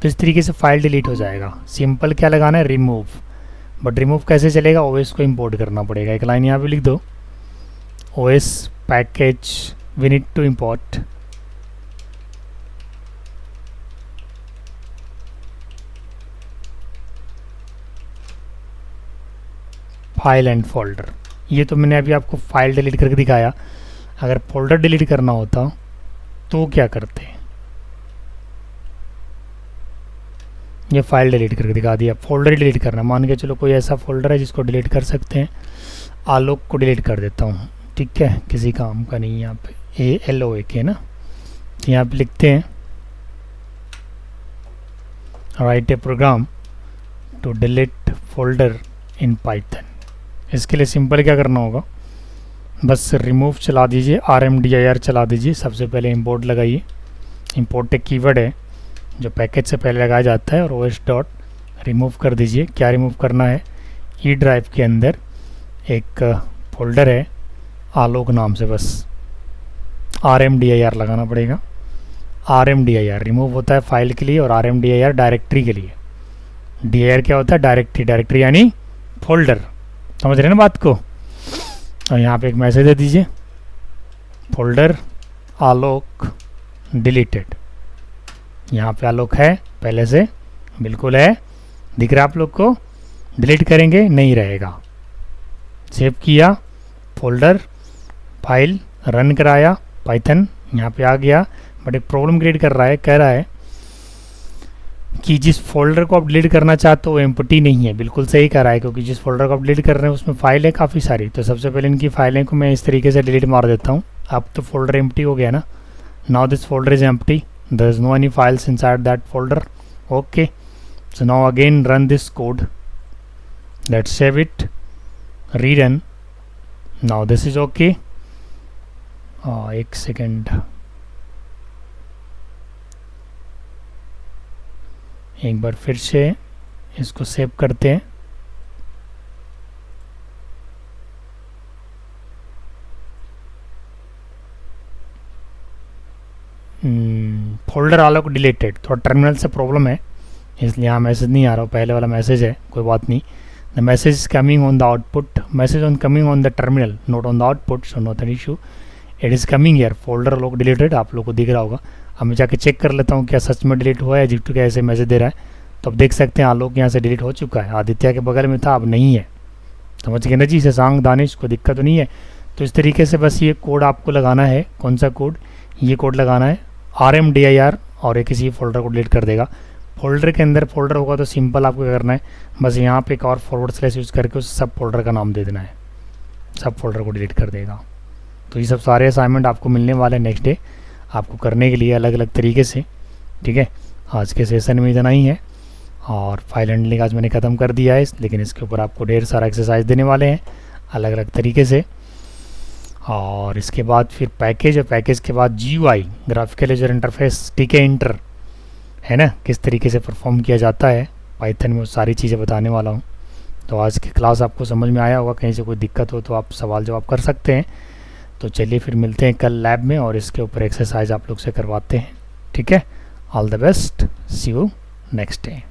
तो इस तरीके से फाइल डिलीट हो जाएगा। सिंपल क्या लगाना है, रिमूव। बट रिमूव कैसे चलेगा, ओएस को इंपोर्ट करना पड़ेगा। एक लाइन यहाँ पे लिख दो, OS package we need to import file and folder. ये तो मैंने अभी आपको फाइल डिलीट करके दिखाया। अगर फोल्डर डिलीट करना होता तो क्या करते हैं, ये फाइल डिलीट करके दिखा दिया। फोल्डर डिलीट करना, मान के चलो कोई ऐसा फोल्डर है जिसको डिलीट कर सकते हैं। आलोक को डिलीट कर देता हूँ, ठीक है, किसी काम का नहीं। यहाँ पे ALOAK ना, तो यहाँ पे लिखते हैं write a program to delete folder in Python. इसके लिए सिंपल क्या करना होगा, बस रिमूव चला दीजिए, RMDIR चला दीजिए। सबसे पहले इंपोर्ट लगाइए। इंपोर्ट एक कीवर्ड है जो पैकेज से पहले लगाया जाता है, और OS डॉट रिमूव कर दीजिए। क्या रिमूव करना है, ई ड्राइव के अंदर एक फोल्डर है आलोक नाम से, बस RMDIR लगाना पड़ेगा। RMDIR रिमूव होता है फाइल के लिए और RMDIR डायरेक्टरी के लिए। DIR क्या होता है, डायरेक्टरी, डायरेक्टरी यानी फोल्डर। समझ रहे हैं ना बात को? और यहाँ पे एक मैसेज दे दीजिए, फोल्डर आलोक डिलीटेड। यहाँ पे आलोक है पहले से, बिल्कुल है, दिख रहा है आप लोग को। डिलीट करेंगे नहीं रहेगा। सेव किया, फोल्डर फाइल रन कराया, पाइथन यहाँ पे आ गया। बट एक प्रॉब्लम क्रिएट कर रहा है, कह रहा है कि जिस फोल्डर को आप डिलीट करना चाहते हो वो एम्प्टी नहीं है। बिल्कुल सही कह रहा है, क्योंकि जिस फोल्डर को आप डिलीट कर रहे हैं उसमें फाइल है काफ़ी सारी। तो सबसे पहले इनकी फाइलें को मैं इस तरीके से डिलीट मार देता हूँ। अब तो फोल्डर एम्प्टी हो गया ना, now this folder is empty, there is no any files inside that folder. Okay, so now again run this code, let's save it, rerun. Now this is okay. एक second, एक बार फिर से इसको सेव करते हैं। फोल्डर आलोक डिलीटेड, थोड़ा टर्मिनल से प्रॉब्लम है इसलिए यहाँ मैसेज नहीं आ रहा। पहले वाला मैसेज है, कोई बात नहीं। The message is coming on the output, message on coming on the terminal, not on the output, so not an issue. It is coming here, folder Alok deleted, आप लोग को दिख रहा होगा। अब मैं जाके चेक कर लेता हूँ क्या सच में डिलीट हुआ है, जिट्टू क्या ऐसे मैसेज दे रहा है। तो अब देख सकते हैं आलोक यहाँ से डिलीट हो चुका है, आदित्य के बगल में था अब नहीं है। समझ गए ना जी, शशांक दानिश को दिक्कत तो नहीं है। तो इस तरीके से बस ये कोड आपको लगाना है। कौन सा कोड? ये कोड लगाना है RMDIR, और ये किसी फोल्डर को डिलीट कर देगा। फोल्डर के अंदर फोल्डर होगा तो सिंपल आपको क्या करना है, बस यहाँ पे एक और फॉरवर्ड / यूज़ करके उस सब फोल्डर का नाम दे देना है, सब फोल्डर को डिलीट कर देगा। तो ये सब सारे असाइनमेंट आपको मिलने वाले हैं नेक्स्ट डे आपको करने के लिए अलग अलग तरीके से। ठीक है, आज के सेशन में इतना ही है, और फाइल हैंडलिंग आज मैंने ख़त्म कर दिया है, लेकिन इसके ऊपर आपको ढेर सारा एक्सरसाइज देने वाले हैं अलग अलग तरीके से। और इसके बाद फिर पैकेज, और पैकेज के बाद GUI ग्राफिकल यूजर इंटरफेस, ठीक है, इंटर है ना, किस तरीके से परफॉर्म किया जाता है पाइथन में, वो सारी चीज़ें बताने वाला हूँ। तो आज की क्लास आपको समझ में आया होगा, कहीं से कोई दिक्कत हो तो आप सवाल जवाब कर सकते हैं। तो चलिए फिर मिलते हैं कल लैब में, और इसके ऊपर एक्सरसाइज आप लोग से करवाते हैं। ठीक है, all the best, see you next day.